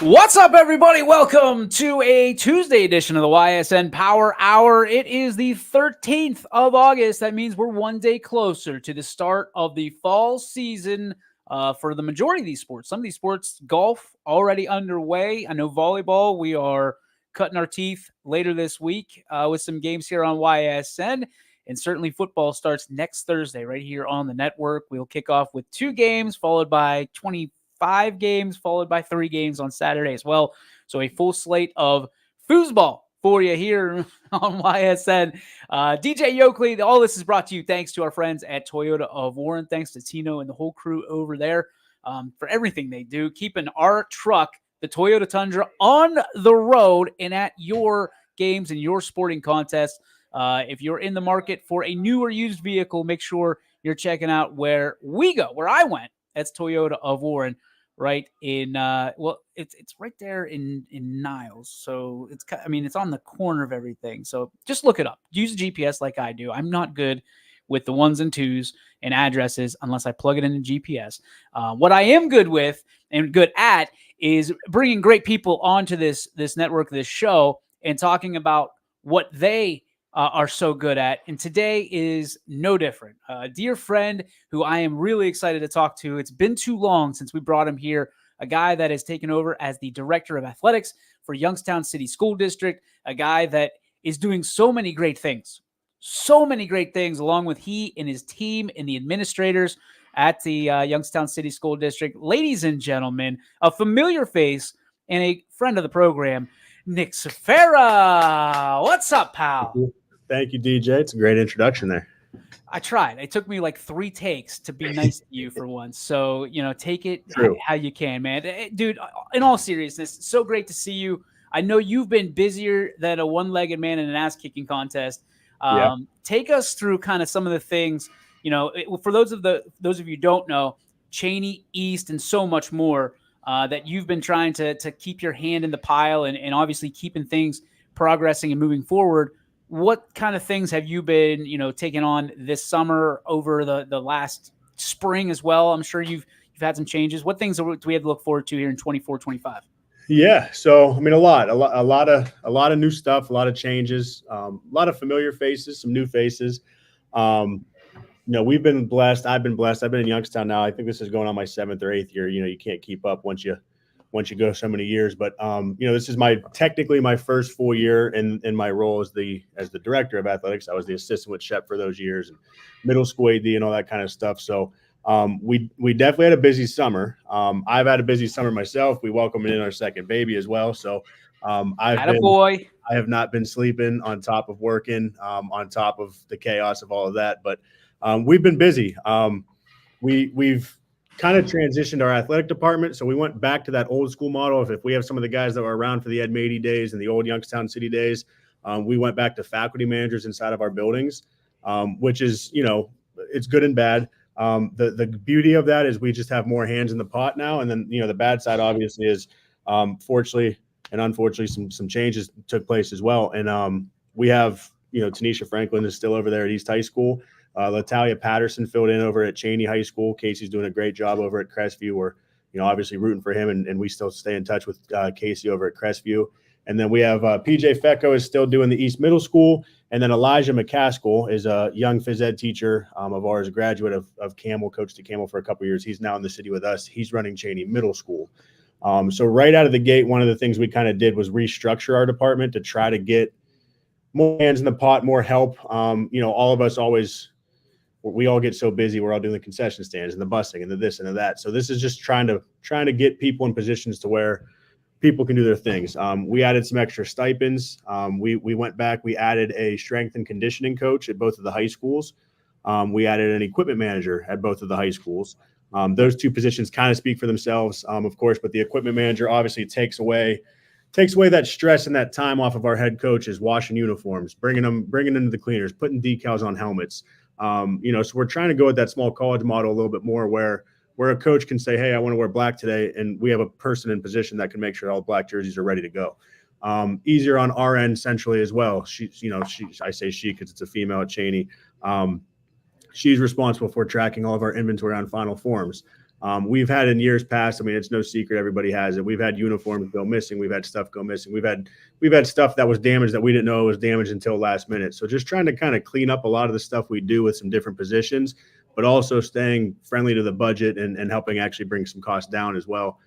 What's up, everybody? Welcome to a Tuesday edition of the Ysn Power Hour. It is the 13th of August. That means we're one day closer to the start of the fall season for the majority of these sports. Some of these sports, golf already underway. I know volleyball, we are cutting our teeth later this week with some games here on YSN. And certainly football starts next Thursday right here on the network. We'll kick off with 2 games, followed by 25 games, followed by 3 games on Saturday as well. So a full slate of foosball for you here on YSN. DJ Yoakley, all this is brought to you thanks to our friends at Toyota of Warren. Thanks to Tino and the whole crew over there for everything they do, keeping our truck, the Toyota Tundra, on the road and at your games and your sporting contests. If you're in the market for a new or used vehicle, make sure you're checking out where we go, where I went. That's Toyota of Warren, right in it's right there in Niles. So it's on the corner of everything. So just look it up. Use the GPS like I do. I'm not good with the ones and twos and addresses unless I plug it into GPS. What I am good with and good at is bringing great people onto this network, this show, and talking about what they are so good at. And today is no different. A dear friend who I am really excited to talk to. It's been too long since we brought him here. A guy that has taken over as the director of athletics for Youngstown City School District. A guy that is doing so many great things. So many great things along with he and his team and the administrators at the Youngstown City School District. Ladies and gentlemen, a familiar face and a friend of the program, Nick Safera. What's up, pal? Thank you, DJ. It's a great introduction there. I tried. It took me like 3 takes to be nice to you for once. So, take it how you can, man. Dude, in all seriousness, so great to see you. I know you've been busier than a one-legged man in an ass-kicking contest. Take us through kind of some of the things, for those of you who don't know, Cheney, East, and so much more that you've been trying to keep your hand in the pile and obviously keeping things progressing and moving forward. What kind of things have you been, taking on this summer over the last spring as well? I'm sure you've had some changes. What things do we have to look forward to here in 24, 25? Yeah. So, a lot of new stuff, a lot of changes, a lot of familiar faces, some new faces. We've been blessed. I've been blessed. I've been in Youngstown now. I think this is going on my 7th or 8th year. You can't keep up once you go so many years, but this is technically my first full year in my role as the director of athletics. I was the assistant with Shep for those years and middle school AD and all that kind of stuff. So we definitely had a busy summer. I've had a busy summer myself. We welcomed in our second baby as well. So I have not been sleeping on top of working, on top of the chaos of all of that, but we've been busy. We've kind of transitioned our athletic department. So we went back to that old school model. If we have some of the guys that were around for the Ed Mady days and the old Youngstown City days, we went back to faculty managers inside of our buildings, which is, it's good and bad. The beauty of that is we just have more hands in the pot now. And then, the bad side obviously is, fortunately and unfortunately, some changes took place as well. And we have, Tanisha Franklin is still over there at East High School. Latalia Patterson filled in over at Cheney High School. Casey's doing a great job over at Crestview. We're, obviously rooting for him, and we still stay in touch with Casey over at Crestview. And then we have PJ Fecco is still doing the East Middle School. And then Elijah McCaskill is a young phys ed teacher of ours, a graduate of Camel, coached at Camel for a couple of years. He's now in the city with us. He's running Cheney Middle School. So right out of the gate, one of the things we kind of did was restructure our department to try to get more hands in the pot, more help. All of us we all get so busy. We're all doing the concession stands and the busing and the this and the that. So this is just trying to get people in positions to where people can do their things. We added some extra stipends. We went back. We added a strength and conditioning coach at both of the high schools. We added an equipment manager at both of the high schools. Those 2 positions kind of speak for themselves, of course, but the equipment manager obviously takes away that stress and that time off of our head coaches, washing uniforms, bringing them to the cleaners, putting decals on helmets. So we're trying to go with that small college model a little bit more where a coach can say, hey, I want to wear black today. And we have a person in position that can make sure all black jerseys are ready to go. Easier on our end centrally as well. I say she because it's a female at Cheney. She's responsible for tracking all of our inventory on Final Forms. We've had in years past, I mean, it's no secret, everybody has it. We've had uniforms go missing. We've had stuff go missing. We've had stuff that was damaged that we didn't know was damaged until last minute. So just trying to kind of clean up a lot of the stuff we do with some different positions, but also staying friendly to the budget and helping actually bring some costs down as well.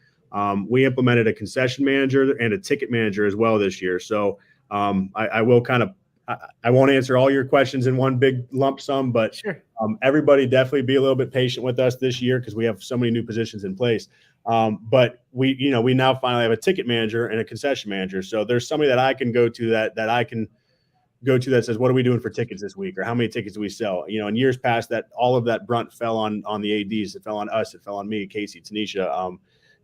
We implemented a concession manager and a ticket manager as well this year. So I will kind of, I won't answer all your questions in one big lump sum, but Sure. Everybody definitely be a little bit patient with us this year because we have so many new positions in place. But we now finally have a ticket manager and a concession manager. So there's somebody that I can go to that I can go to that says, what are we doing for tickets this week? Or how many tickets do we sell? In years past that all of that brunt fell on the ADs. It fell on us. It fell on me, Casey, Tanisha,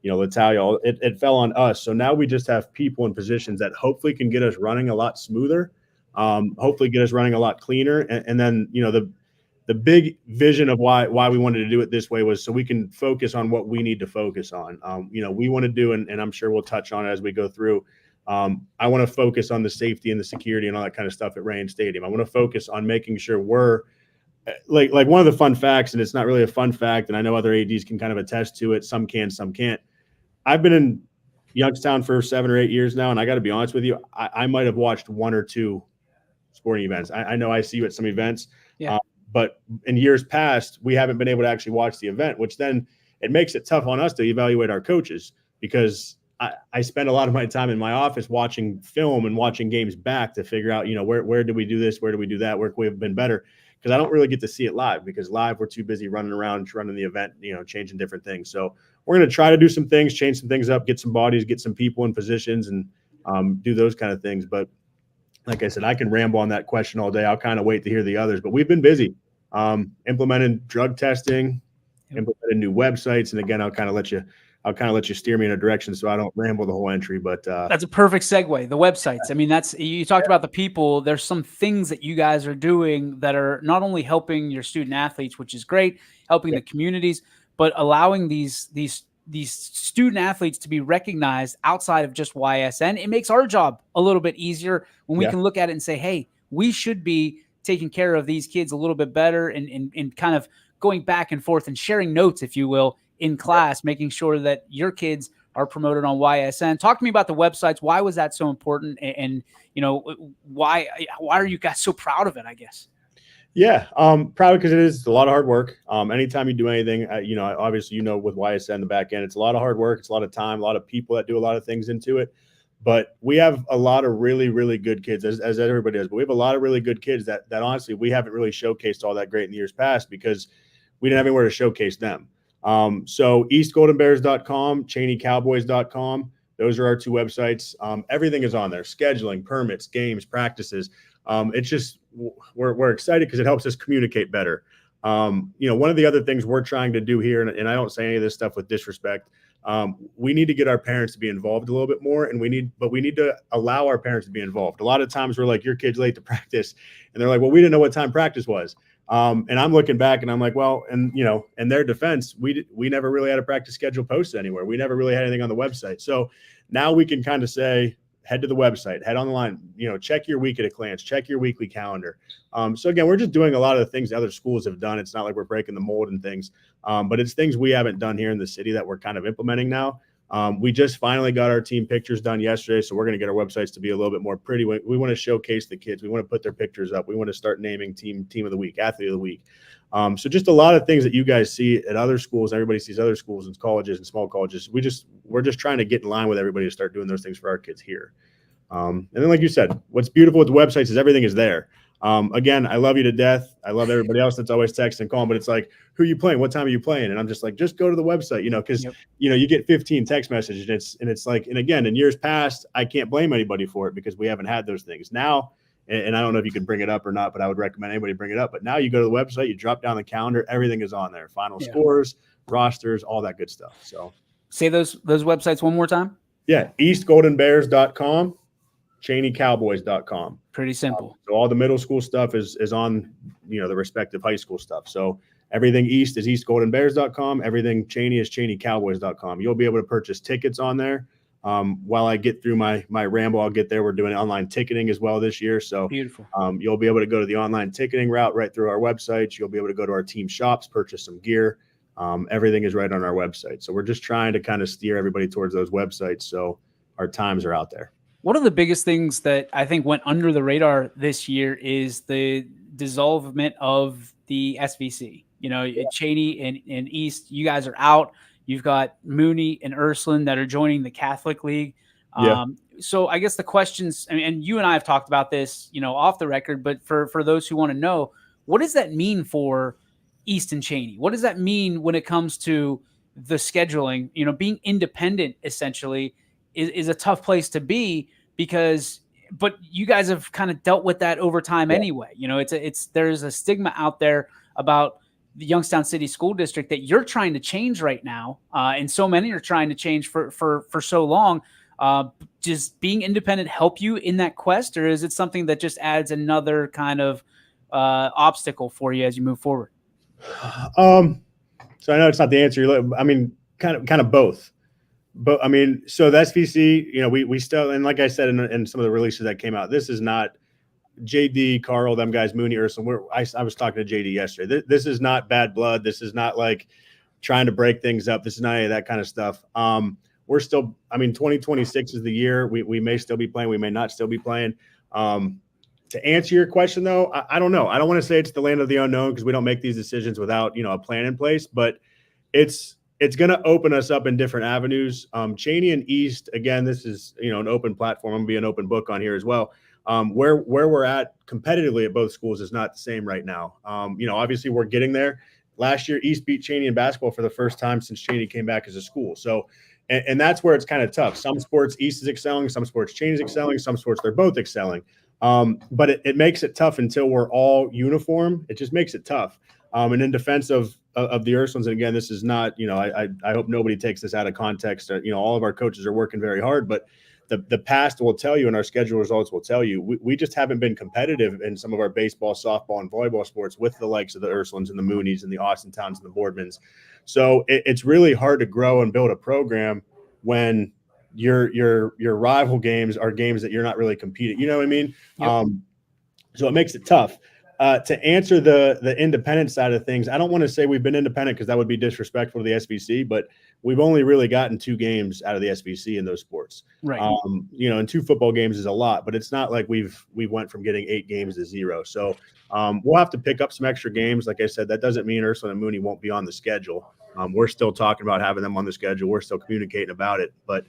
Latalia. It fell on us. So now we just have people in positions that hopefully can get us running a lot smoother, hopefully get us running a lot cleaner. And then, the big vision of why we wanted to do it this way was so we can focus on what we need to focus on. We want to do, and I'm sure we'll touch on it as we go through. I want to focus on the safety and the security and all that kind of stuff at Rain Stadium. I want to focus on making sure we're like one of the fun facts, and it's not really a fun fact, and I know other ADs can kind of attest to it. Some can, some can't. I've been in Youngstown for 7 or 8 years now, and I got to be honest with you, I might have watched 1 or 2 sporting events. I know I see you at some events. Yeah. But in years past, we haven't been able to actually watch the event, which then it makes it tough on us to evaluate our coaches because I spend a lot of my time in my office watching film and watching games back to figure out, where did we do this? Where do we do that? Where could we have been better? Because I don't really get to see it live because live we're too busy running around, running the event, changing different things. So we're going to try to do some things, change some things up, get some bodies, get some people in positions and do those kind of things. But like I said, I can ramble on that question all day. I'll kind of wait to hear the others, but we've been busy implementing drug testing, implementing new websites. And again, I'll kind of let you steer me in a direction so I don't ramble the whole entry, but that's a perfect segue. The websites. I mean, you talked about the people. There's some things that you guys are doing that are not only helping your student athletes, which is great, helping the communities, but allowing these student athletes to be recognized outside of just YSN. It makes our job a little bit easier when we can look at it and say, hey, we should be taking care of these kids a little bit better and kind of going back and forth and sharing notes, if you will, in class, making sure that your kids are promoted on YSN. Talk to me about the websites. Why was that so important? And why are you guys so proud of it, I guess? Yeah, proud because it is a lot of hard work. Anytime you do anything, obviously, with YSN, the back end, it's a lot of hard work. It's a lot of time, a lot of people that do a lot of things into it. But we have a lot of really, really good kids, as everybody does. But we have a lot of really good kids that honestly we haven't really showcased all that great in the years past because we didn't have anywhere to showcase them. So eastgoldenbears.com, ChaneyCowboys.com. Those are our 2 websites. Everything is on there: scheduling, permits, games, practices. It's just we're excited because it helps us communicate better. One of the other things we're trying to do here, and I don't say any of this stuff with disrespect. We need to get our parents to be involved a little bit more, and we need to allow our parents to be involved. A lot of times we're like, your kid's late to practice, and they're like, well, we didn't know what time practice was. And I'm looking back and I'm like, well, and in their defense, we never really had a practice schedule posted anywhere. We never really had anything on the website. So now we can kind of say, head to the website, head online, check your week at a glance, check your weekly calendar. So again, we're just doing a lot of the things other schools have done. It's not like we're breaking the mold and things, but it's things we haven't done here in the city that we're kind of implementing now. We just finally got our team pictures done yesterday, so we're going to get our websites to be a little bit more pretty. We want to showcase the kids. We want to put their pictures up. We want to start naming team of the week, athlete of the week. So just a lot of things that you guys see at other schools. Everybody sees other schools and colleges and small colleges. We're just trying to get in line with everybody to start doing those things for our kids here. And then, like you said, what's beautiful with the websites is everything is there. Again, I love you to death. I love everybody else that's always texting and calling, but it's like, who are you playing? What time are you playing? And I'm just like, just go to the website, because you get 15 text messages and it's like, and again, in years past, I can't blame anybody for it because we haven't had those things now. And I don't know if you can bring it up or not, but I would recommend anybody bring it up. But now you go to the website, you drop down the calendar, everything is on there. Final scores, rosters, all that good stuff. So say those websites one more time. Yeah. eastgoldenbears.com. ChaneyCowboys.com. Pretty simple. So all the middle school stuff is on, the respective high school stuff. So everything East is eastgoldenbears.com. Everything Cheney is ChaneyCowboys.com. You'll be able to purchase tickets on there. While I get through my ramble, I'll get there. We're doing online ticketing as well this year. So beautiful. You'll be able to go to the online ticketing route right through our websites. You'll be able to go to our team shops, purchase some gear. Everything is right on our website. So we're just trying to kind of steer everybody towards those websites so our times are out there. One of the biggest things that I think went under the radar this year is the dissolvement of the SVC. You know, Cheney and East, you guys are out. You've got Mooney and Ursuline that are joining the Catholic League. Yeah. So I guess the questions, and you and I have talked about this, you know, off the record, but for those who want to know, what does that mean for East and Cheney? What does that mean when it comes to the scheduling? You know, being independent essentially is a tough place to be because, but you guys have kind of dealt with that over time anyway. You know, there's a stigma out there about the Youngstown City School District that you're trying to change right now, and so many are trying to change for so long. Does being independent help you in that quest, or is it something that just adds another kind of obstacle for you as you move forward? So I know it's not the answer. I mean, kind of both. But I mean, so the SVC, you know, we still, and like I said in some of the releases that came out, this is not JD, Carl, them guys, Mooney, Ursuline. I was talking to JD yesterday. This is not bad blood. This is not like trying to break things up. This is not any of that kind of stuff. We're still, I mean, 2026 is the year. We may still be playing. We may not still be playing. To answer your question, though, I don't know. I don't want to say it's the land of the unknown because we don't make these decisions without, you know, a plan in place. But it's going to open us up in different avenues. Cheney and East, again, this is, you know, an open platform. I'm going to be an open book on here as well. Where we're at competitively at both schools is not the same right now. You know, obviously we're getting there. Last year, East beat Cheney in basketball for the first time since Cheney came back as a school. So, and that's where it's kind of tough. Some sports East is excelling, some sports Cheney is excelling, some sports they're both excelling. But it makes it tough until we're all uniform. It just makes it tough. And in defense of the Ursulines, and again, this is not, you know, I hope nobody takes this out of context. You know, all of our coaches are working very hard, but the past will tell you and our schedule results will tell you we just haven't been competitive in some of our baseball, softball, and volleyball sports with the likes of the Ursulines and the Moonies and the Austin Towns and the Boardmans. So it's really hard to grow and build a program when your rival games are games that you're not really competing. You know what I mean? Yep. So it makes it tough. To answer the independent side of things, I don't want to say we've been independent because that would be disrespectful to the SVC, but we've only really gotten 2 games out of the SVC in those sports. Right. You know, and 2 football games is a lot, but it's not like we went from getting 8 games to 0. So we'll have to pick up some extra games. Like I said, that doesn't mean Ursuline and Mooney won't be on the schedule. We're still talking about having them on the schedule. We're still communicating about it, but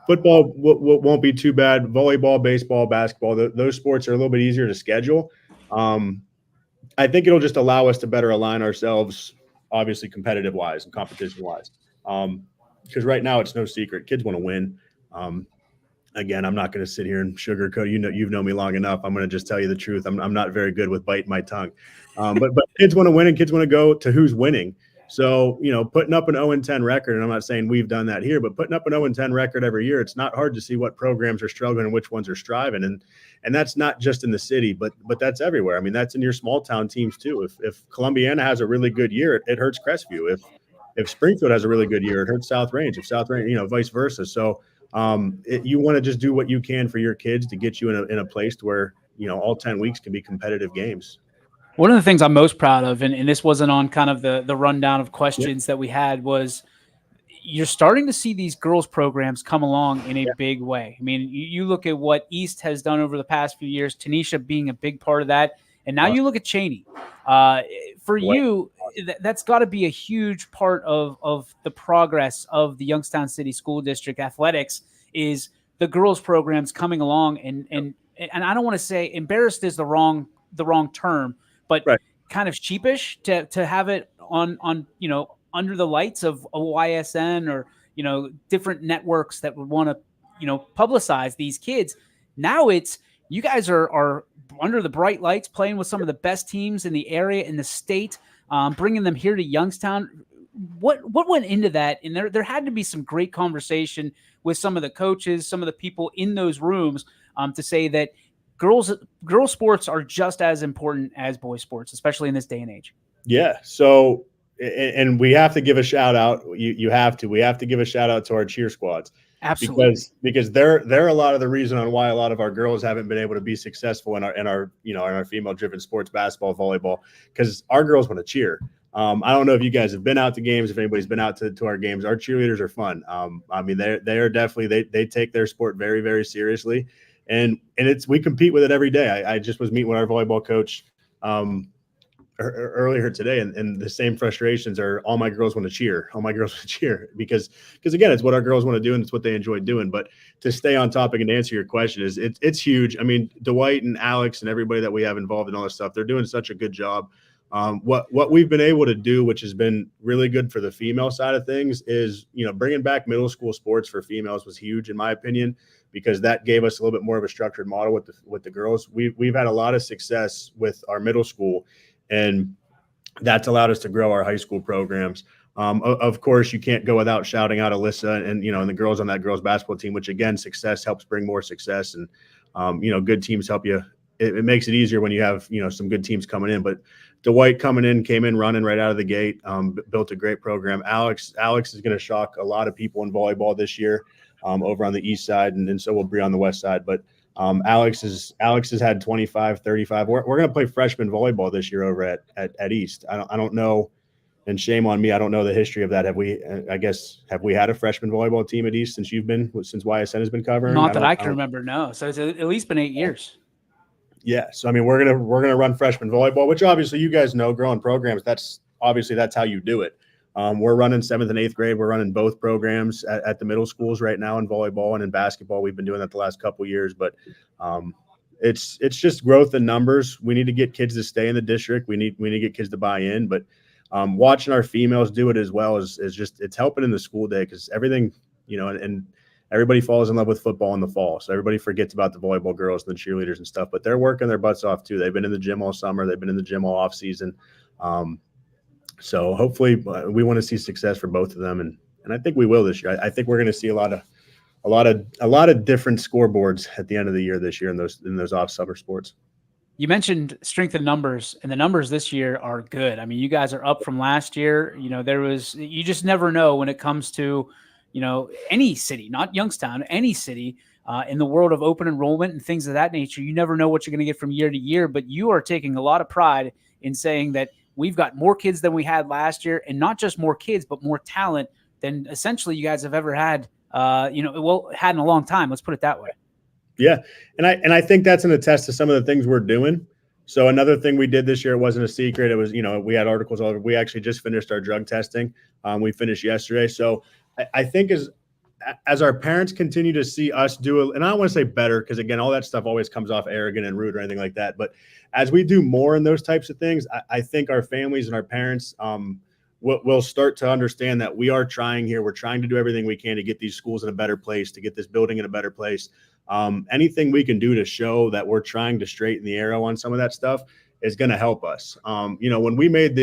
football won't be too bad. Volleyball, baseball, basketball, those sports are a little bit easier to schedule. I think it'll just allow us to better align ourselves, obviously competitive wise and competition wise. Because right now it's no secret. Kids want to win. Again, I'm not going to sit here and sugarcoat. You know, you've known me long enough. I'm going to just tell you the truth. I'm not very good with biting my tongue. But kids want to win and kids want to go to who's winning. So, you know, putting up an 0-10 record, and I'm not saying we've done that here, but putting up an 0-10 record every year, it's not hard to see what programs are struggling and which ones are striving. And that's not just in the city, but that's everywhere. I mean, that's in your small town teams too. If Columbiana has a really good year, it hurts Crestview. If Springfield has a really good year, it hurts South Range. If South Range, you know, vice versa. So you want to just do what you can for your kids to get you in a place where, you know, all 10 weeks can be competitive games. One of the things I'm most proud of, and this wasn't on kind of the rundown of questions that we had, was you're starting to see these girls programs come along in a big way. I mean, you look at what East has done over the past few years, Tanisha being a big part of that. And now you look at Cheney. For you, that's got to be a huge part of the progress of the Youngstown City School District athletics is the girls programs coming along. And I don't want to say embarrassed is the wrong term, but kind of sheepish to have it on, you know, under the lights of a YSN or, you know, different networks that would want to, you know, publicize these kids. Now it's, you guys are under the bright lights playing with some of the best teams in the area, in the state, bringing them here to Youngstown. What went into that? And there had to be some great conversation with some of the coaches, some of the people in those rooms to say that girls sports are just as important as boys sports, especially in this day and age. Yeah. So, and we have to give a shout out. We have to give a shout out to our cheer squads. Absolutely. Because they're a lot of the reason on why a lot of our girls haven't been able to be successful in our female driven sports, basketball, volleyball, because our girls want to cheer. I don't know if you guys have been out to games, if anybody's been out to our games. Our cheerleaders are fun. I mean, they are definitely they take their sport very, very seriously, and it's we compete with it every day. I just was meeting with our volleyball coach earlier today, and the same frustrations are all my girls want to cheer, all my girls want to cheer because again, it's what our girls want to do and it's what they enjoy doing. But to stay on topic and answer your question is it's huge. I mean, Dwight and Alex and everybody that we have involved in all this stuff, they're doing such a good job. What we've been able to do, which has been really good for the female side of things, is bringing back middle school sports for females was huge in my opinion, because that gave us a little bit more of a structured model with the girls. We've had a lot of success with our middle school, and that's allowed us to grow our high school programs. Of course, you can't go without shouting out Alyssa and the girls on that girls basketball team, which again, success helps bring more success, and good teams help you. It makes it easier when you have some good teams coming in. But Dwight came in running right out of the gate, built a great program. Alex is going to shock a lot of people in volleyball this year over on the east side, and so will Bree on the west side. But Alex has had 25, 35. We're going to play freshman volleyball this year over at East. I don't know, and shame on me, I don't know the history of that. Have we had a freshman volleyball team at East since YSN has been covering? Not that I can remember. No. So it's at least been 8 years. Yeah. So I mean, we're gonna run freshman volleyball, which obviously you guys know, growing programs. That's how you do it. We're running 7th and 8th grade. We're running both programs at the middle schools right now in volleyball and in basketball. We've been doing that the last couple of years, but it's just growth in numbers. We need to get kids to stay in the district. We need to get kids to buy in, but watching our females do it as well is just, it's helping in the school day, because everything, and everybody falls in love with football in the fall. So everybody forgets about the volleyball girls and the cheerleaders and stuff, but they're working their butts off too. They've been in the gym all summer. They've been in the gym all off season. So hopefully we want to see success for both of them. And I think we will this year. I think we're going to see a lot of different scoreboards at the end of the year this year in those off summer sports. You mentioned strength in numbers, and the numbers this year are good. I mean, you guys are up from last year. You just never know when it comes to, any city, not Youngstown, any city in the world of open enrollment and things of that nature. You never know what you're going to get from year to year, but you are taking a lot of pride in saying that we've got more kids than we had last year, and not just more kids, but more talent than essentially you guys have ever had, had in a long time. Let's put it that way. Yeah. And I think that's an attest to some of the things we're doing. So another thing we did this year, it wasn't a secret. It was, we had articles all over. We actually just finished our drug testing. We finished yesterday. So I think as our parents continue to see us do it, and I don't want to say better, because again, all that stuff always comes off arrogant and rude or anything like that. But as we do more in those types of things, I think our families and our parents will start to understand that we are trying here. We're trying to do everything we can to get these schools in a better place, to get this building in a better place. Anything we can do to show that we're trying to straighten the arrow on some of that stuff is going to help us. When we made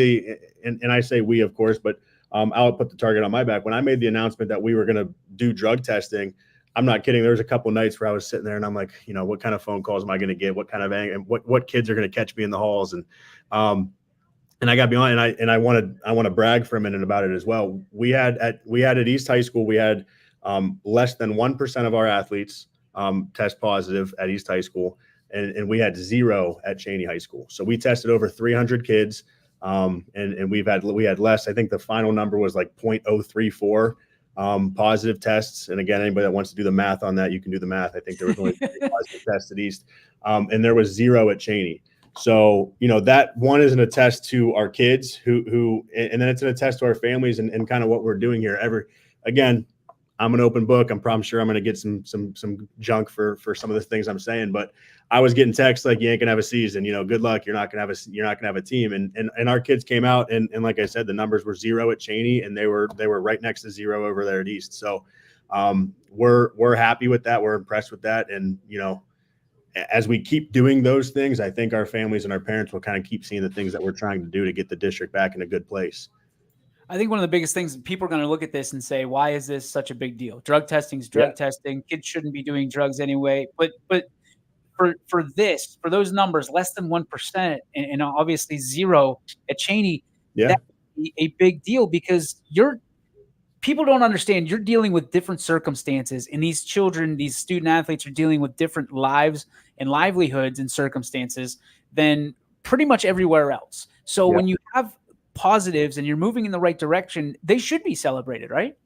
and I say we, of course, but I'll put the target on my back. When I made the announcement that we were going to do drug testing, I'm not kidding. There was a couple nights where I was sitting there and I'm like, what kind of phone calls am I going to get? What kind of and what kids are going to catch me in the halls? And I got to be honest, and I want to brag for a minute about it as well. We had at East High School, we had less than 1% of our athletes test positive at East High School, and we had 0 at Cheney High School. So we tested over 300 kids, and we had less. I think the final number was like 0.034 positive tests. And again, anybody that wants to do the math on that, you can do the math. I think there was only 3 positive tests at East, and there was 0 at Cheney. So, that one is an attest to our kids who, and then it's an attest to our families and kind of what we're doing here. Again, I'm an open book. I'm sure I'm going to get some junk for some of the things I'm saying, but I was getting texts like, you ain't gonna have a season, good luck. You're not gonna have a team. And our kids came out and like I said, the numbers were 0 at Cheney, and they were right next to 0 over there at East. So we're happy with that. We're impressed with that. And, as we keep doing those things, I think our families and our parents will kind of keep seeing the things that we're trying to do to get the district back in a good place. I think one of the biggest things, people are going to look at this and say, why is this such a big deal? Drug testing is drug testing. Kids shouldn't be doing drugs anyway. But for those numbers, less than 1% and obviously 0 at Cheney, that would be a big deal, because people don't understand, you're dealing with different circumstances, and these children, these student athletes are dealing with different lives and livelihoods and circumstances than pretty much everywhere else. So when you have positives and you're moving in the right direction, they should be celebrated, right?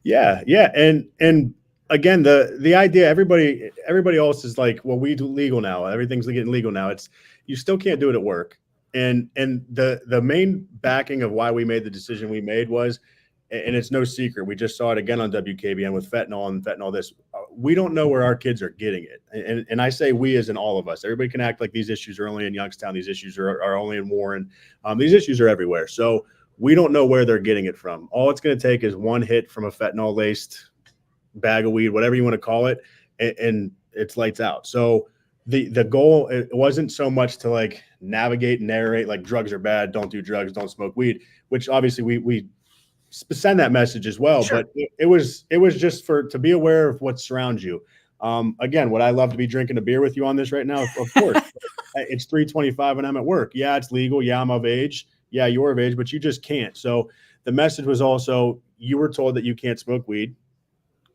Yeah, yeah, and again, the idea everybody else is like, well, we do legal now. Everything's getting legal now. It's you still can't do it at work. And the main backing of why we made the decision we made was, and it's no secret, we just saw it again on WKBN with fentanyl and fentanyl. This we don't know where our kids are getting it, and I say we as in all of us. Everybody can act like these issues are only in Youngstown. These issues are only in Warren. These issues are everywhere. So we don't know where they're getting it from. All it's going to take is one hit from a fentanyl laced bag of weed, whatever you want to call it, and it's lights out. So the goal, it wasn't so much to like navigate and narrate like drugs are bad, don't do drugs, don't smoke weed, which obviously we send that message as well. Sure. But it was just to be aware of what surrounds you. Again, would I love to be drinking a beer with you on this right now? Of course. It's 3:25 and I'm at work. Yeah, it's legal. Yeah, I'm of age. Yeah, you're of age, but you just can't. So the message was also, you were told that you can't smoke weed,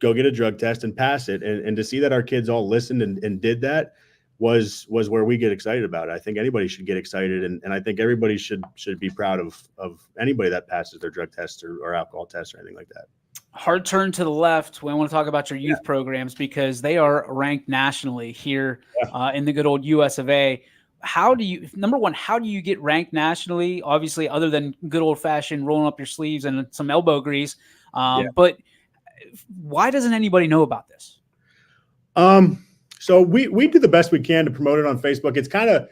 go get a drug test and pass it. And to see that our kids all listened and did that was where we get excited about it. I think anybody should get excited. And I think everybody should be proud of anybody that passes their drug test or alcohol test or anything like that. Hard turn to the left. We want to talk about your youth programs because they are ranked nationally here in the good old US of A. Number one, how do you get ranked nationally? Obviously, other than good old fashioned rolling up your sleeves and some elbow grease. But why doesn't anybody know about this? So we do the best we can to promote it on Facebook. It's kind of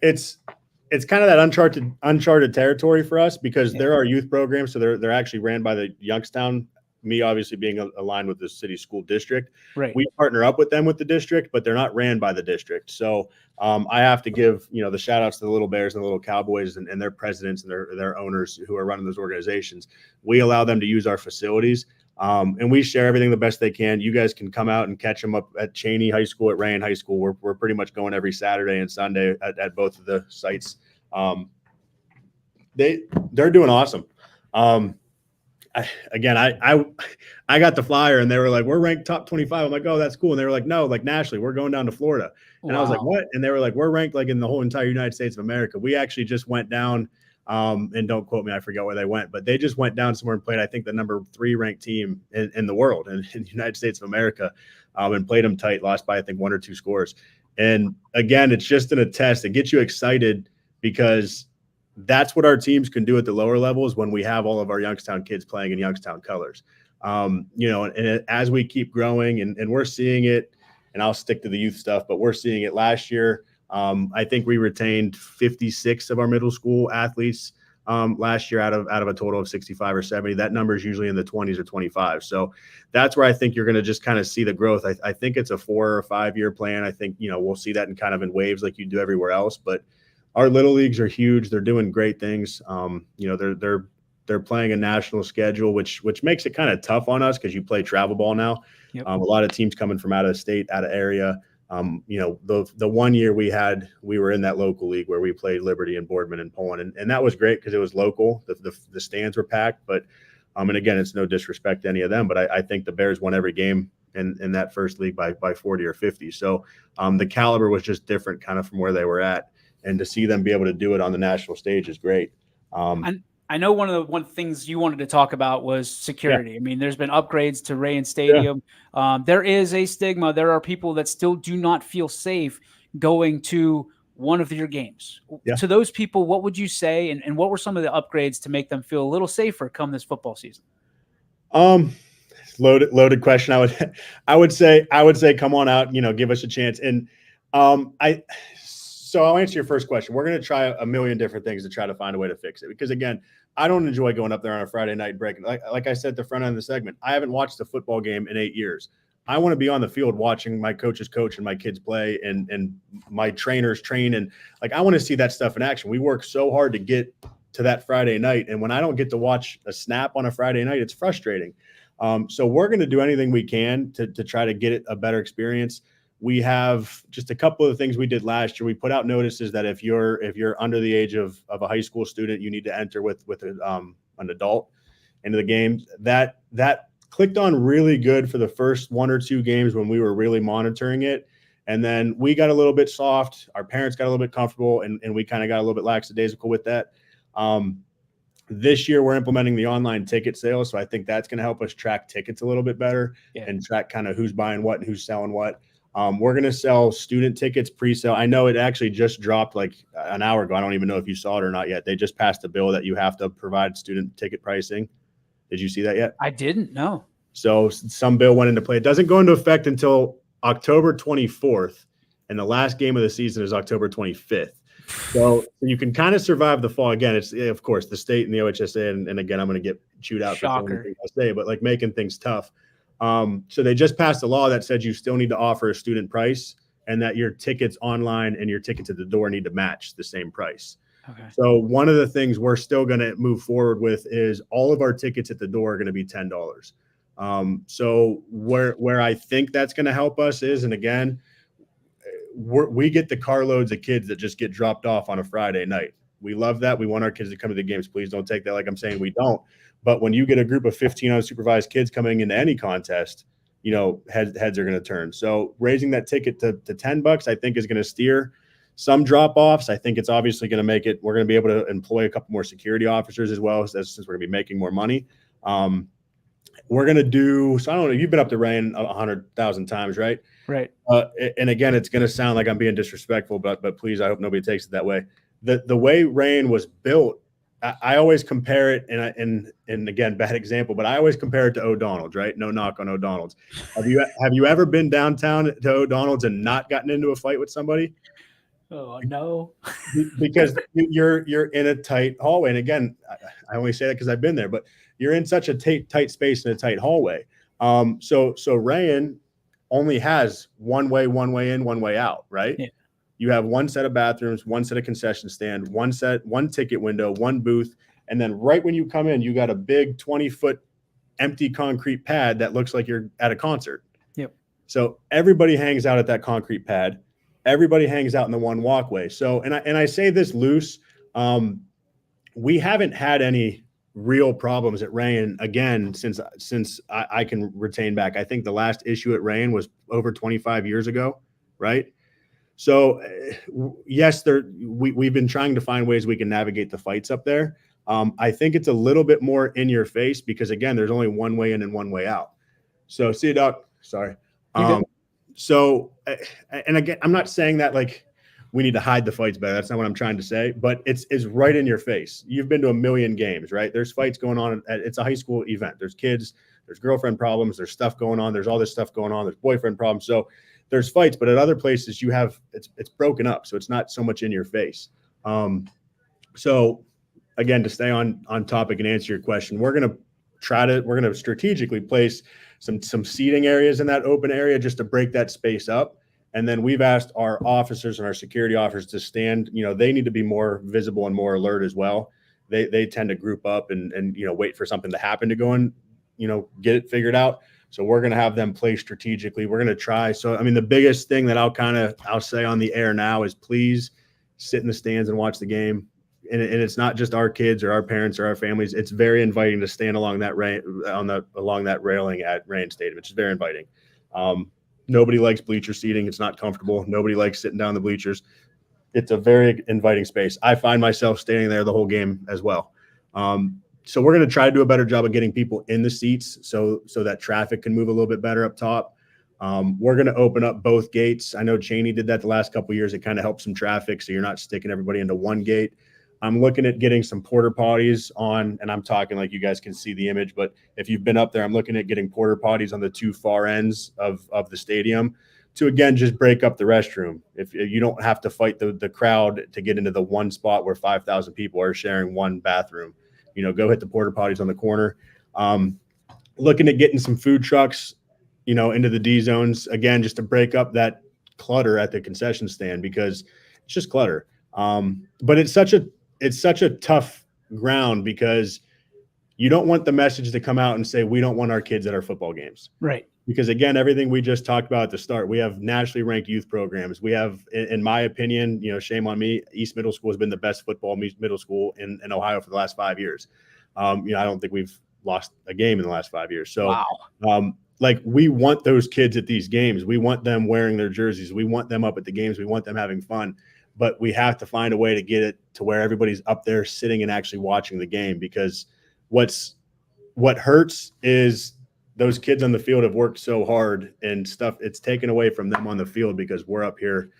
that uncharted territory for us because there are youth programs. So they're actually ran by the Youngstown, me obviously being aligned with the city school district. Right. We partner up with them with the district, but they're not ran by the district. So I have to give, the shout outs to the Little Bears and the Little Cowboys and their presidents and their owners who are running those organizations. We allow them to use our facilities. And we share everything the best they can. You guys can come out and catch them up at Cheney High School, at Rayen High School. We're pretty much going every Saturday and Sunday at both of the sites. They're doing awesome. I got the flyer and they were like, we're ranked top 25. I'm like, oh, that's cool. And they were like, no, like nationally, we're going down to Florida. And I was like, what? And they were like, we're ranked like in the whole entire United States of America. We actually just went down. And don't quote me, I forget where they went, but they just went down somewhere and played, I think, the number 3 ranked team in the world and in the United States of America, and played them tight, lost by, I think, 1 or 2 scores. And again, it's just in a test. It gets you excited because that's what our teams can do at the lower levels when we have all of our Youngstown kids playing in Youngstown colors. And as we keep growing and we're seeing it, and I'll stick to the youth stuff, but we're seeing it last year. I think we retained 56 of our middle school athletes last year out of a total of 65 or 70. That number is usually in the 20s or 25. So that's where I think you're going to just kind of see the growth. I think it's a 4 or 5 year plan. I think, we'll see that in kind of in waves like you do everywhere else. But our little leagues are huge. They're doing great things. They're playing a national schedule, which makes it kind of tough on us because you play travel ball now. Yep. A lot of teams coming from out of state, out of area. The 1 year we were in that local league where we played Liberty and Boardman and Poland, and that was great because it was local. The stands were packed, but and again, it's no disrespect to any of them, but I think the Bears won every game in that first league by 40 or 50. So the caliber was just different kind of from where they were at, and to see them be able to do it on the national stage is great. I know one of the things you wanted to talk about was security. Yeah. I mean, there's been upgrades to Rayen Stadium. Yeah. There is a stigma. There are people that still do not feel safe going to one of your games. Yeah. To those people, what would you say, and what were some of the upgrades to make them feel a little safer come this football season? Loaded question. I would say come on out, give us a chance. And So I'll answer your first question. We're going to try a million different things to try to find a way to fix it. Because again, I don't enjoy going up there on a Friday night break. Like I said at the front end of the segment, I haven't watched a football game in 8 years. I want to be on the field watching my coaches coach and my kids play and my trainers train. And I want to see that stuff in action. We work so hard to get to that Friday night. And when I don't get to watch a snap on a Friday night, it's frustrating. So we're going to do anything we can to try to get it a better experience. We have just a couple of things we did last year. We put out notices that if you're under the age of a high school student, you need to enter with an adult into the game. That clicked on really good for the first 1 or 2 games when we were really monitoring it. And then we got a little bit soft. Our parents got a little bit comfortable, and we kind of got a little bit lackadaisical with that. This year, we're implementing the online ticket sales, so I think that's going to help us track tickets a little bit better and track kind of who's buying what and who's selling what. We're going to sell student tickets pre-sale. I know it actually just dropped like an hour ago. I don't even know if you saw it or not yet. They just passed a bill that you have to provide student ticket pricing. Did you see that yet? I didn't know. So some bill went into play. It doesn't go into effect until October 24th, and the last game of the season is October 25th. So you can kind of survive the fall. Again, it's of course the state and the OHSA, and again, I'm going to get chewed out for anything I say, but like making things tough. So they just passed a law that said you still need to offer a student price, and that your tickets online and your tickets at the door need to match the same price. Okay. So one of the things we're still going to move forward with is all of our tickets at the door are going to be $10. So where I think that's going to help us is, and again, we get the carloads of kids that just get dropped off on a Friday night. We love that. We want our kids to come to the games. Please don't take that like I'm saying we don't. But when you get a group of 15 unsupervised kids coming into any contest, heads are going to turn. So raising that ticket to $10, I think, is going to steer some drop-offs. I think it's obviously going to make it. We're going to be able to employ a couple more security officers as well, since we're going to be making more money. We're going to do. So I don't know. You've been up to Rain 100,000 times, right? Right. And again, it's going to sound like I'm being disrespectful, but please, I hope nobody takes it that way. The way Rain was built, I always compare it, and again, bad example, but I always compare it to O'Donnell's, right? No knock on O'Donnell's. Have you ever been downtown to O'Donnell's and not gotten into a fight with somebody? Oh no. Because you're in a tight hallway, and again, I only say that because I've been there, but you're in such a tight space in a tight hallway. So Rayan only has one way in, one way out, right? Yeah. You have one set of bathrooms, one set of concession stand, one ticket window, one booth, and then right when you come in, you got a big 20-foot empty concrete pad that looks like you're at a concert. Yep. So everybody hangs out at that concrete pad. Everybody hangs out in the one walkway. So, and I say this loose, we haven't had any real problems at Rayan again since I can retain back. I think the last issue at Rayan was over 25 years ago, right? So yes, we've been trying to find ways we can navigate the fights up there. I think it's a little bit more in your face because again, there's only one way in and one way out. So see you, Doc. Sorry. So, and again, I'm not saying that like we need to hide the fights better. That's not what I'm trying to say, but it's right in your face. You've been to a million games, right? There's fights going on. It's a high school event. There's kids, there's girlfriend problems, there's stuff going on. There's all this stuff going on. There's boyfriend problems. So there's fights, but at other places you have, it's broken up. So it's not so much in your face. So again, to stay on topic and answer your question, we're going to strategically place some seating areas in that open area just to break that space up. And then we've asked our officers and our security officers to stand, they need to be more visible and more alert as well. They tend to group up and wait for something to happen to go and, get it figured out. So we're going to have them play strategically. We're going to try. So, I mean, the biggest thing that I'll say on the air now is please sit in the stands and watch the game. And it's not just our kids or our parents or our families. It's very inviting to stand along that along that railing at Rayan Stadium. It's very inviting. Nobody likes bleacher seating. It's not comfortable. Nobody likes sitting down the bleachers. It's a very inviting space. I find myself standing there the whole game as well. So we're going to try to do a better job of getting people in the seats so that traffic can move a little bit better up top. We're going to open up both gates. I know Cheney did that the last couple of years. It kind of helps some traffic, so you're not sticking everybody into one gate. I'm looking at getting some porta potties on, and I'm talking like you guys can see the image, but if you've been up there, I'm looking at getting porta potties on the two far ends of the stadium to, again, just break up the restroom. If you don't have to fight the crowd to get into the one spot where 5,000 people are sharing one bathroom, go hit the porta potties on the corner. Looking at getting some food trucks, into the D zones, again, just to break up that clutter at the concession stand because it's just clutter. But it's such a tough ground because you don't want the message to come out and say, we don't want our kids at our football games. Right. Because again, everything we just talked about at the start, we have nationally ranked youth programs. We have, in my opinion, shame on me, East Middle School has been the best football middle school in Ohio for the last 5 years. I don't think we've lost a game in the last 5 years. So, wow. We want those kids at these games. We want them wearing their jerseys. We want them up at the games. We want them having fun. but we have to find a way to get it to where everybody's up there sitting and actually watching the game, because what hurts is those kids on the field have worked so hard and stuff. It's taken away from them on the field because we're up here,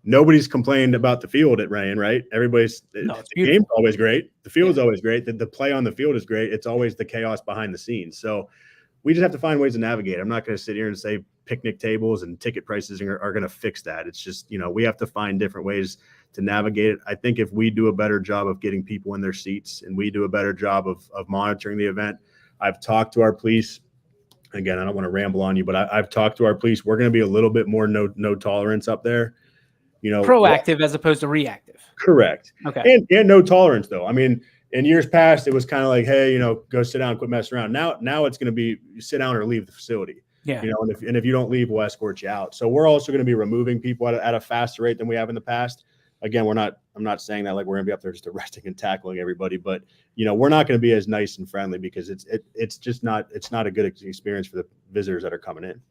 nobody's complained about the field at Rayen, right? The game's always great. The field's always great. The play on the field is great. It's always the chaos behind the scenes. So we just have to find ways to navigate. I'm not going to sit here and say picnic tables and ticket prices are going to fix that. It's just, we have to find different ways to navigate it. I think if we do a better job of getting people in their seats and we do a better job of monitoring the event, I've talked to our police. Again, I don't want to ramble on you, but I've talked to our police. We're going to be a little bit more no tolerance up there. Proactive as opposed to reactive. Correct. Okay. And no tolerance, though. I mean, in years past, it was kind of like, hey, go sit down, quit messing around. Now it's going to be sit down or leave the facility. Yeah. And if you don't leave, we'll escort you out. So we're also going to be removing people at a faster rate than we have in the past. Again, I'm not saying that like we're going to be up there just arresting and tackling everybody, but we're not going to be as nice and friendly because it's just not a good experience for the visitors that are coming in.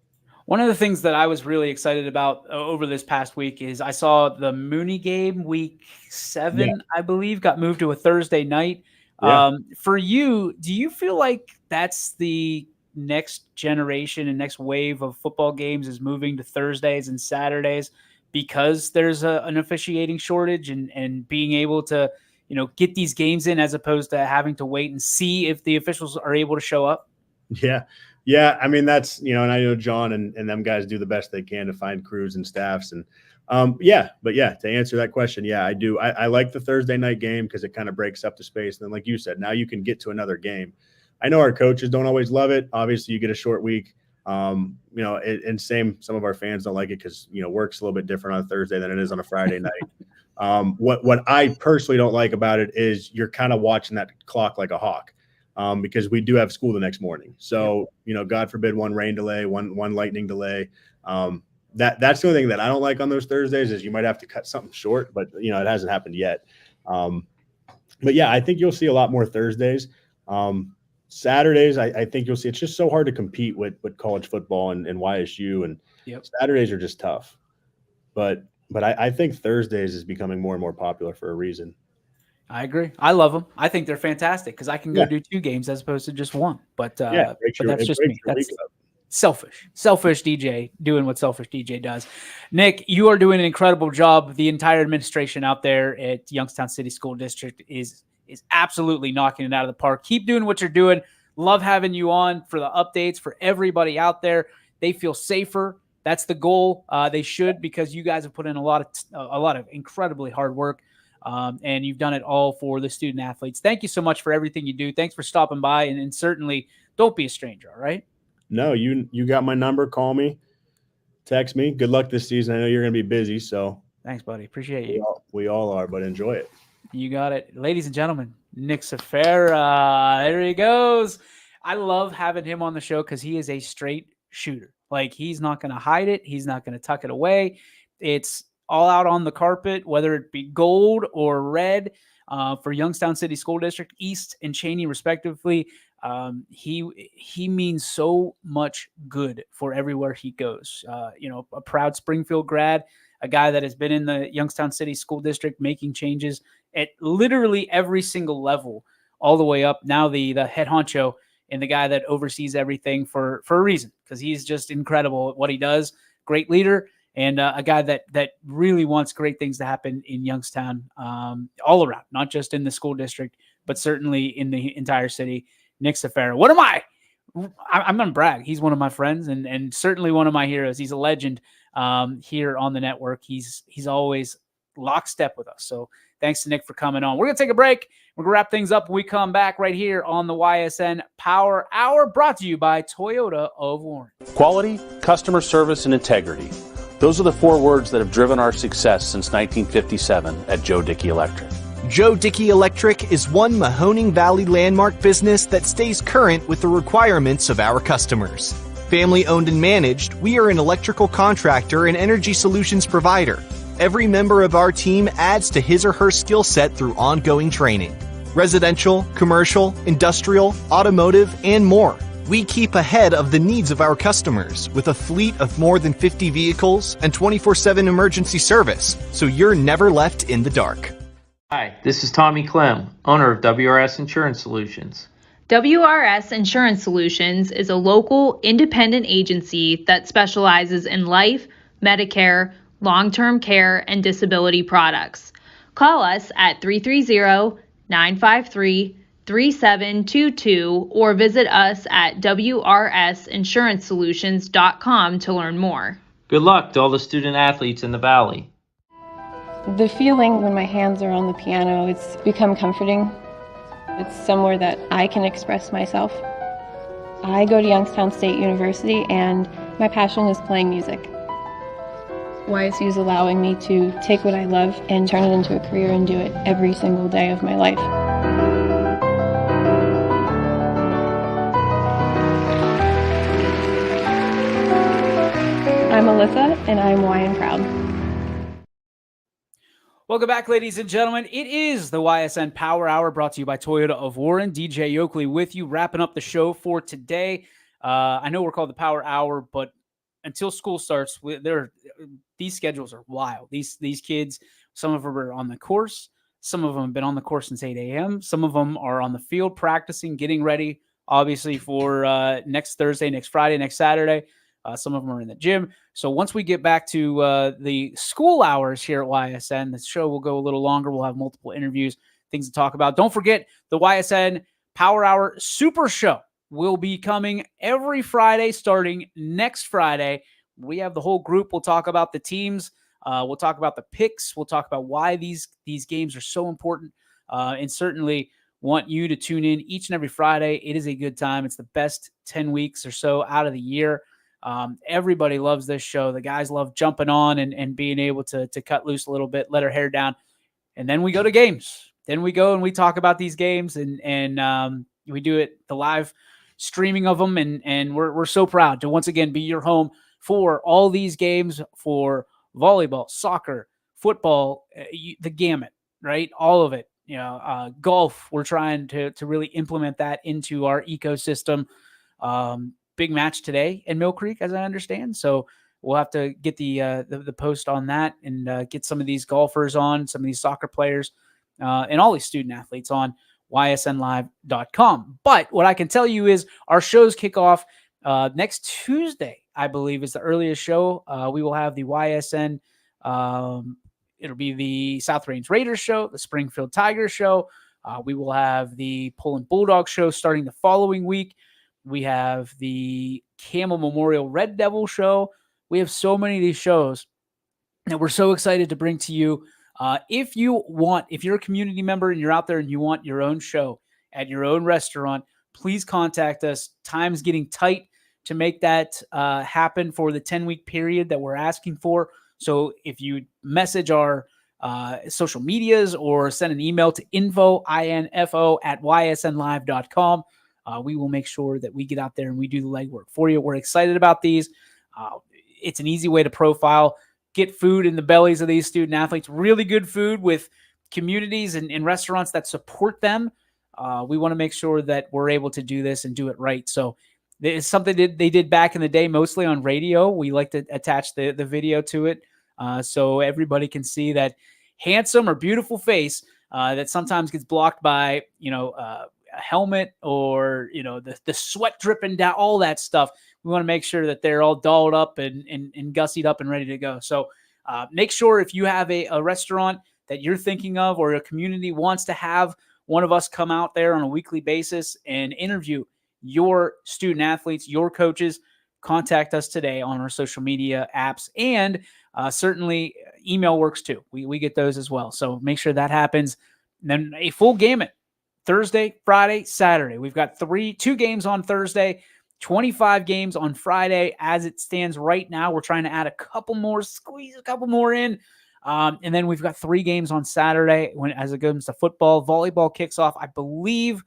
One of the things that I was really excited about over this past week is I saw the Mooney game week 7, I believe, got moved to a Thursday night. Yeah. For you, do you feel like that's the next generation and next wave of football games is moving to Thursdays and Saturdays because there's an officiating shortage and being able to, get these games in as opposed to having to wait and see if the officials are able to show up? Yeah. Yeah. I mean, that's, and I know John and them guys do the best they can to find crews and staffs. And to answer that question, I do. I like the Thursday night game because it kind of breaks up the space. And then, like you said, now you can get to another game. I know our coaches don't always love it. Obviously you get a short week, and some of our fans don't like it because, work's a little bit different on a Thursday than it is on a Friday night. What I personally don't like about it is you're kind of watching that clock like a hawk. Because we do have school the next morning. So, God forbid one rain delay, one lightning delay. That's the only thing that I don't like on those Thursdays is you might have to cut something short, but it hasn't happened yet. I think you'll see a lot more Thursdays. Saturdays, I think you'll see it's just so hard to compete with college football and YSU, and Saturdays are just tough. But I think Thursdays is becoming more and more popular for a reason. I agree. I love them. I think they're fantastic because I can go do 2 games as opposed to just 1. But that's just me. That's selfish DJ doing what selfish DJ does. Nick, you are doing an incredible job. The entire administration out there at Youngstown City School District is absolutely knocking it out of the park. Keep doing what you're doing. Love having you on for the updates for everybody out there. They feel safer. That's the goal. They should, because you guys have put in a lot of incredibly hard work. And you've done it all for the student athletes. Thank you so much for everything you do. Thanks for stopping by, and certainly don't be a stranger. All right. No, you got my number. Call me, text me. Good luck this season. I know you're going to be busy. So thanks, buddy. Appreciate you. We all are, but enjoy it. You got it. Ladies and gentlemen, Nick Safera. There he goes. I love having him on the show because he is a straight shooter. Like, he's not going to hide it. He's not going to tuck it away. It's all out on the carpet, whether it be gold or red, for Youngstown City School District, East and Cheney respectively. He means so much good for everywhere he goes. A proud Springfield grad, a guy that has been in the Youngstown City School District making changes at literally every single level, all the way up. Now the head honcho and the guy that oversees everything for a reason, because he's just incredible at what he does. Great leader. And a guy that really wants great things to happen in Youngstown, all around, not just in the school district, but certainly in the entire city. Nick Safera. What am I? I'm going to brag. He's one of my friends and certainly one of my heroes. He's a legend here on the network. He's always lockstep with us. So thanks to Nick for coming on. We're going to take a break. We're going to wrap things up when we come back right here on the Ysn Power Hour, brought to you by Toyota of Warren. Quality, customer service, and integrity. Those are the 4 words that have driven our success since 1957 at Joe Dickey Electric. Joe Dickey Electric is one Mahoning Valley landmark business that stays current with the requirements of our customers. Family owned and managed, we are an electrical contractor and energy solutions provider. Every member of our team adds to his or her skill set through ongoing training. Residential, commercial, industrial, automotive, and more. We keep ahead of the needs of our customers with a fleet of more than 50 vehicles and 24/7 emergency service, so you're never left in the dark. Hi, this is Tommy Clem, owner of WRS Insurance Solutions. WRS Insurance Solutions is a local independent agency that specializes in life, Medicare, long-term care, and disability products. Call us at 330-953-3722 or visit us at wrsinsuranceSolutions.com to learn more. Good luck to all the student athletes in the Valley. The feeling when my hands are on the piano, it's become comforting. It's somewhere that I can express myself. I go to Youngstown State University and my passion is playing music. YSU is allowing me to take what I love and turn it into a career and do it every single day of my life. I'm Alyssa and I'm YN proud. Welcome back, ladies and gentlemen. It is the YSN Power Hour brought to you by Toyota of Warren. DJ Oakley with you, wrapping up the show for today. I know we're called the Power Hour, but until school starts, these schedules are wild. These kids, some of them are on the course. Some of them have been on the course since 8 a.m. Some of them are on the field practicing, getting ready, obviously, for next Thursday, next Friday, next Saturday. Some of them are in the gym. So once we get back to the school hours here at YSN, the show will go a little longer. We'll have multiple interviews, things to talk about. Don't forget, the YSN Power Hour Super Show will be coming every Friday starting next Friday. We have the whole group. We'll talk about the teams. We'll talk about the picks. We'll talk about why these games are so important, and certainly want you to tune in each and every Friday. It is a good time. It's the best 10 weeks or so out of the year. Everybody loves this show. The guys love jumping on and being able to cut loose a little bit, let our hair down. And then we go to games. Then we go and we talk about these games and we do it, the live streaming of them. And we're so proud to once again be your home for all these games, for volleyball, soccer, football, the gamut, right? All of it, golf. We're trying to really implement that into our ecosystem. Big match today in Mill Creek, as I understand. So we'll have to get the post on that and get some of these golfers on, some of these soccer players, and all these student athletes on ysnlive.com. But what I can tell you is our shows kick off next Tuesday, I believe, is the earliest show. We will have the YSN. It'll be the South Range Raiders show, the Springfield Tigers show. We will have the Poland Bulldog show starting the following week. We have the Camel Memorial Red Devil show. We have so many of these shows that we're so excited to bring to you. If you're a community member and you're out there and you want your own show at your own restaurant, please contact us. Time's getting tight to make that happen for the 10-week period that we're asking for. So if you message our social medias or send an email to info@ysnlive.com, we will make sure that we get out there and we do the legwork for you. We're excited about these. It's an easy way to profile, get food in the bellies of these student athletes, really good food with communities and restaurants that support them. We want to make sure that we're able to do this and do it right. So it's something that they did back in the day, mostly on radio. We like to attach the video to it so everybody can see that handsome or beautiful face that sometimes gets blocked by, a helmet or, the sweat dripping down, all that stuff. We want to make sure that they're all dolled up and gussied up and ready to go. So make sure if you have a restaurant that you're thinking of or a community wants to have one of us come out there on a weekly basis and interview your student athletes, your coaches, contact us today on our social media apps, and certainly email works too. We get those as well. So make sure that happens. And then a full gamut Thursday, Friday, Saturday. We've got 2 games on Thursday, 25 games on Friday. As it stands right now, we're trying to add squeeze a couple more in. And then we've got 3 games on Saturday as it comes to football. Volleyball kicks off, I believe,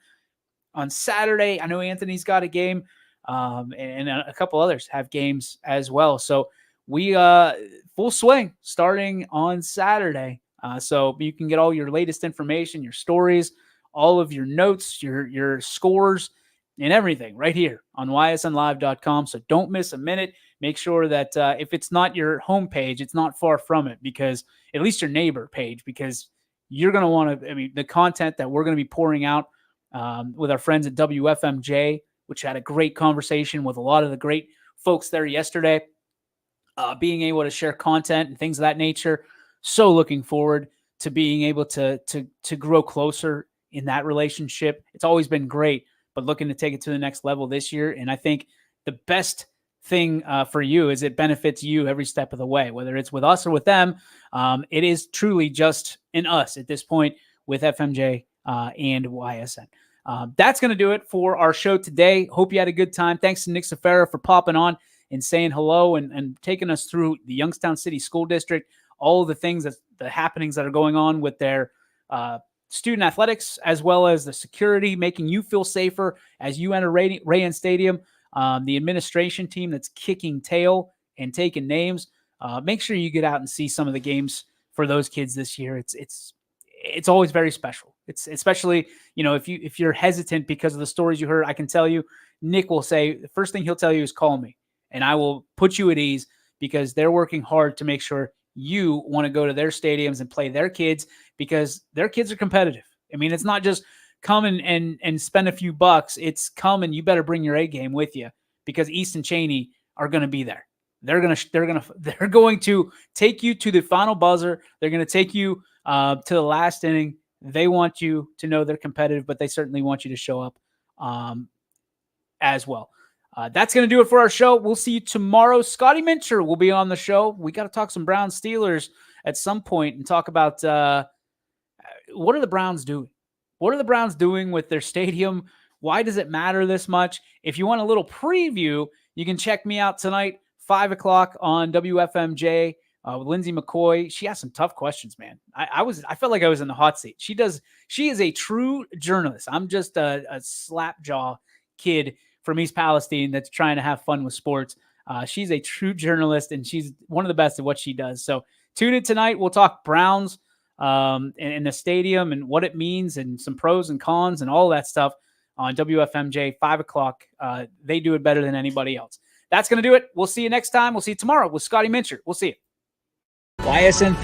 on Saturday. I know Anthony's got a game, and a couple others have games as well. So we full swing starting on Saturday. So you can get all your latest information, your stories, all of your notes, your scores, and everything right here on ysnlive.com. So don't miss a minute. Make sure that if it's not your homepage, it's not far from it, because at least your neighbor page, because you're going to want to, I mean, the content that we're going to be pouring out with our friends at WFMJ, which had a great conversation with a lot of the great folks there yesterday, being able to share content and things of that nature. So looking forward to being able to grow closer in that relationship. It's always been great, but looking to take it to the next level this year. And I think the best thing for you is it benefits you every step of the way, whether it's with us or with them. It is truly just in us at this point with FMJ and YSN. That's going to do it for our show today. Hope you had a good time. Thanks to Nick Safara for popping on and saying hello and taking us through the Youngstown City School District, all of the things, the happenings that are going on with their student athletics, as well as the security, making you feel safer as you enter Rayan Stadium. The administration team that's kicking tail and taking names. Make sure you get out and see some of the games for those kids this year. It's always very special. It's especially, if you're hesitant because of the stories you heard, I can tell you, Nick will say the first thing he'll tell you is call me, and I will put you at ease, because they're working hard to make sure you want to go to their stadiums and play their kids, because their kids are competitive. I mean, it's not just come and spend a few bucks. It's come and you better bring your A game with you, because East and Cheney are going to be there. They're going to take you to the final buzzer. They're going to take you to the last inning. They want you to know they're competitive, but they certainly want you to show up as well. That's going to do it for our show. We'll see you tomorrow. Scotty Mincher will be on the show. We got to talk some Browns Steelers at some point and talk about what are the Browns doing? What are the Browns doing with their stadium? Why does it matter this much? If you want a little preview, you can check me out tonight, 5 o'clock on WFMJ with Lindsay McCoy. She asked some tough questions, man. I felt like I was in the hot seat. She is a true journalist. I'm just a slapjaw kid from East Palestine that's trying to have fun with sports. She's a true journalist, and she's one of the best at what she does. So tune in tonight. We'll talk Browns and the stadium and what it means and some pros and cons and all that stuff on WFMJ, 5 o'clock. They do it better than anybody else. That's going to do it. We'll see you next time. We'll see you tomorrow with Scotty Mincher. We'll see you. YSN, thanks.